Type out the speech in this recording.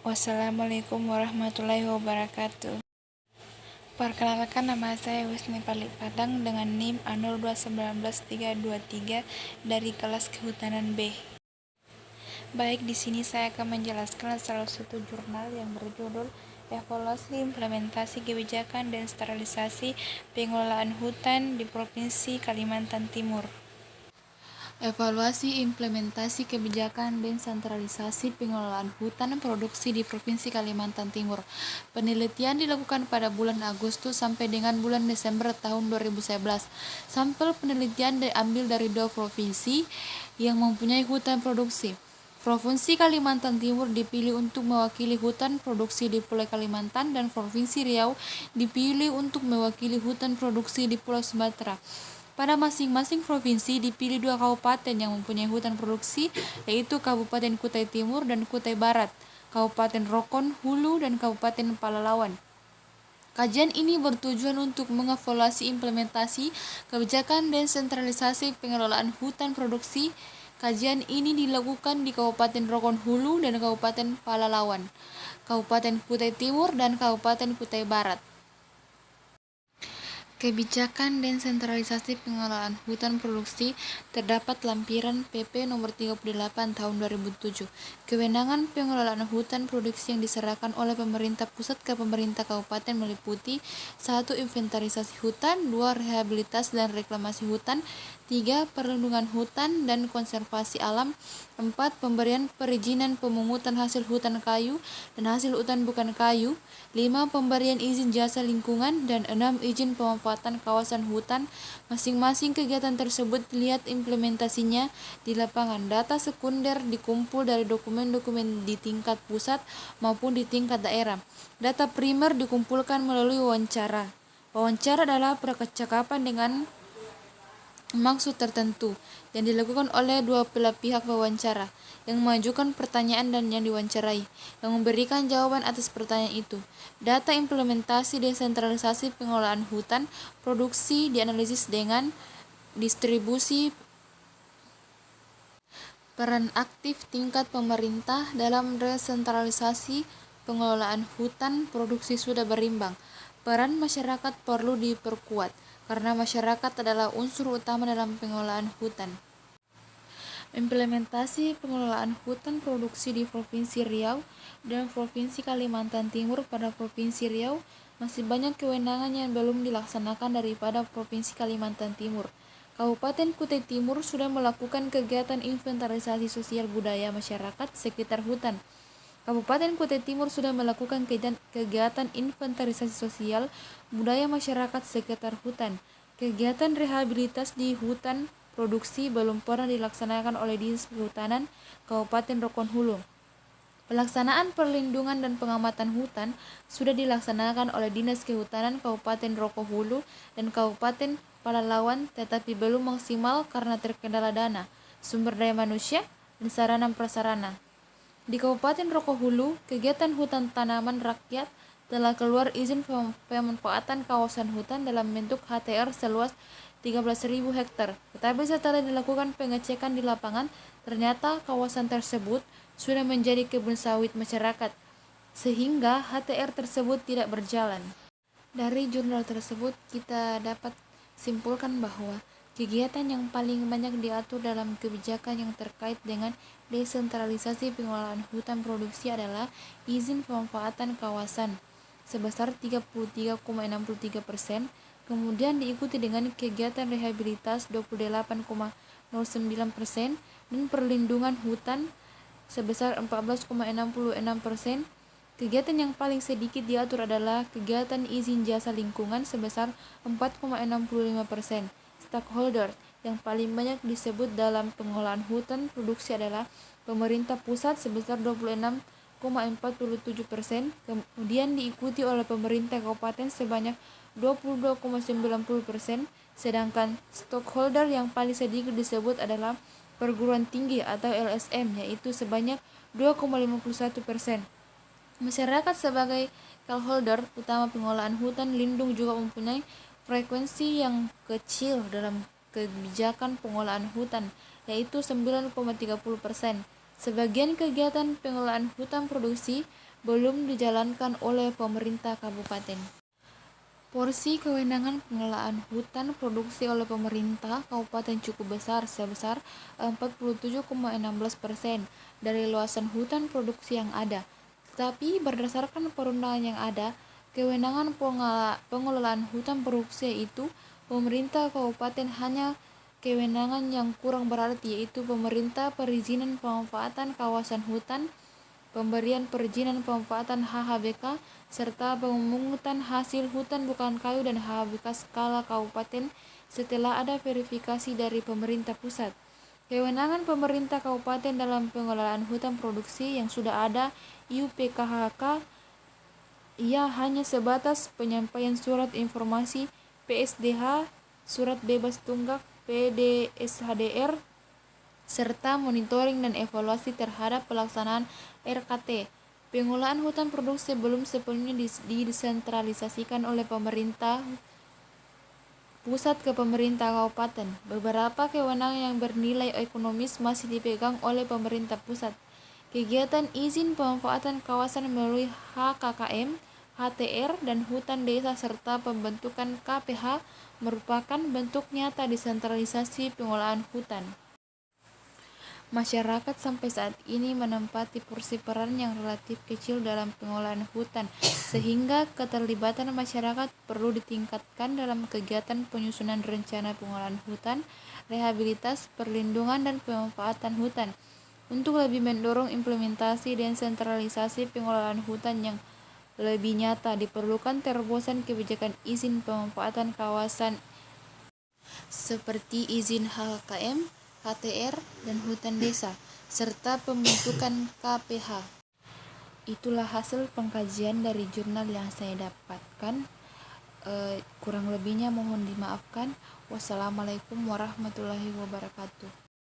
Wassalamualaikum warahmatullahi wabarakatuh. Perkenalkan, nama saya Wisni Palik Padang dengan NIM A0219323 dari kelas Kehutanan B. Baik, di sini saya akan menjelaskan salah satu jurnal yang berjudul Evaluasi Implementasi Kebijakan dan Sterilisasi Pengelolaan Hutan di Provinsi Kalimantan Timur. Evaluasi implementasi kebijakan desentralisasi pengelolaan hutan produksi di Provinsi Kalimantan Timur. Penelitian dilakukan pada bulan Agustus sampai dengan bulan Desember tahun 2011. Sampel penelitian diambil dari 2 provinsi yang mempunyai hutan produksi. Provinsi Kalimantan Timur dipilih untuk mewakili hutan produksi di Pulau Kalimantan dan Provinsi Riau dipilih untuk mewakili hutan produksi di Pulau Sumatera. Pada masing-masing provinsi dipilih 2 kabupaten yang mempunyai hutan produksi, yaitu Kabupaten Kutai Timur dan Kutai Barat, Kabupaten Rokon Hulu, dan Kabupaten Palalawan. Kajian ini bertujuan untuk mengevaluasi implementasi kebijakan desentralisasi pengelolaan hutan produksi. Kajian ini dilakukan di Kabupaten Rokon Hulu dan Kabupaten Palalawan, Kabupaten Kutai Timur, dan Kabupaten Kutai Barat. Kebijakan desentralisasi pengelolaan hutan produksi terdapat lampiran PP nomor 38 tahun 2007. Kewenangan pengelolaan hutan produksi yang diserahkan oleh pemerintah pusat ke pemerintah kabupaten meliputi 1. Inventarisasi hutan, 2. Rehabilitasi dan reklamasi hutan, 3. Perlindungan hutan dan konservasi alam, 4. Pemberian perizinan pemungutan hasil hutan kayu dan hasil hutan bukan kayu, 5. Pemberian izin jasa lingkungan, dan 6. Izin pemanfaatan kawasan hutan. Masing-masing kegiatan tersebut lihat implementasinya di lapangan. Data sekunder dikumpul dari dokumen-dokumen di tingkat pusat maupun di tingkat daerah. Data primer dikumpulkan melalui wawancara. Wawancara adalah percakapan dengan maksud tertentu yang dilakukan oleh dua belah pihak wawancara, yang mengajukan pertanyaan dan yang diwawancarai, yang memberikan jawaban atas pertanyaan itu. Data implementasi desentralisasi pengelolaan hutan produksi dianalisis dengan distribusi peran aktif tingkat pemerintah dalam desentralisasi pengelolaan hutan produksi sudah berimbang. Peran masyarakat perlu diperkuat, karena masyarakat adalah unsur utama dalam pengelolaan hutan. Implementasi pengelolaan hutan produksi di Provinsi Riau dan Provinsi Kalimantan Timur. Pada Provinsi Riau, masih banyak kewenangan yang belum dilaksanakan daripada Provinsi Kalimantan Timur. Kabupaten Kutai Timur sudah melakukan kegiatan inventarisasi sosial budaya masyarakat sekitar hutan. Kabupaten Kutai Timur sudah melakukan kegiatan inventarisasi sosial budaya masyarakat sekitar hutan. Kegiatan rehabilitasi di hutan produksi belum pernah dilaksanakan oleh Dinas Kehutanan Kabupaten Rokon Hulu. Pelaksanaan perlindungan dan pengamatan hutan sudah dilaksanakan oleh Dinas Kehutanan Kabupaten Rokon Hulu dan Kabupaten Palalawan, tetapi belum maksimal karena terkendala dana, sumber daya manusia, dan sarana prasarana. Di Kabupaten Rokon Hulu, kegiatan hutan tanaman rakyat telah keluar izin pemanfaatan kawasan hutan dalam bentuk HTR seluas 13.000 hektar. Tetapi setelah dilakukan pengecekan di lapangan, ternyata kawasan tersebut sudah menjadi kebun sawit masyarakat, sehingga HTR tersebut tidak berjalan. Dari jurnal tersebut kita dapat simpulkan bahwa kegiatan yang paling banyak diatur dalam kebijakan yang terkait dengan desentralisasi pengelolaan hutan produksi adalah izin pemanfaatan kawasan sebesar 33,63%, kemudian diikuti dengan kegiatan rehabilitas 28,09% dan perlindungan hutan sebesar 14,66%. Kegiatan yang paling sedikit diatur adalah kegiatan izin jasa lingkungan sebesar 4,65%. Stakeholder yang paling banyak disebut dalam pengelolaan hutan produksi adalah pemerintah pusat sebesar 26,47%, kemudian diikuti oleh pemerintah kabupaten sebanyak 22,90%, sedangkan stakeholder yang paling sedikit disebut adalah perguruan tinggi atau LSM, yaitu sebanyak 2,51%. Masyarakat sebagai stakeholder utama pengelolaan hutan lindung juga mempunyai frekuensi yang kecil dalam kebijakan pengelolaan hutan, yaitu 9,30%. Sebagian kegiatan pengelolaan hutan produksi belum dijalankan oleh pemerintah kabupaten. Porsi kewenangan pengelolaan hutan produksi oleh pemerintah kabupaten cukup besar, sebesar 47,16% dari luasan hutan produksi yang ada. Tetapi berdasarkan perundangan yang ada, kewenangan pengelolaan hutan produksi itu pemerintah kabupaten hanya kewenangan yang kurang berarti, yaitu pemerintah perizinan pemanfaatan kawasan hutan, pemberian perizinan pemanfaatan HHBK, serta pemungutan hasil hutan bukan kayu dan HHBK skala kabupaten setelah ada verifikasi dari pemerintah pusat. Kewenangan pemerintah kabupaten dalam pengelolaan hutan produksi yang sudah ada IUPKHK, ia hanya sebatas penyampaian surat informasi PSDH, surat bebas tunggak PDSHDR, serta monitoring dan evaluasi terhadap pelaksanaan RKT. Pengelolaan hutan produksi belum sepenuhnya didesentralisasikan oleh pemerintah pusat ke pemerintah kabupaten. Beberapa kewenangan yang bernilai ekonomis masih dipegang oleh pemerintah pusat. Kegiatan izin pemanfaatan kawasan melalui HKKM, HTR, dan hutan desa serta pembentukan KPH merupakan bentuk nyata desentralisasi pengelolaan hutan. Masyarakat sampai saat ini menempati porsi peran yang relatif kecil dalam pengelolaan hutan, sehingga keterlibatan masyarakat perlu ditingkatkan dalam kegiatan penyusunan rencana pengelolaan hutan, rehabilitas, perlindungan, dan pemanfaatan hutan. Untuk lebih mendorong implementasi dan sentralisasi pengelolaan hutan yang lebih nyata, diperlukan terobosan kebijakan izin pemanfaatan kawasan seperti izin HKM, HTR, dan hutan desa, serta pembentukan KPH. Itulah hasil pengkajian dari jurnal yang saya dapatkan. Kurang lebihnya mohon dimaafkan. Wassalamualaikum warahmatullahi wabarakatuh.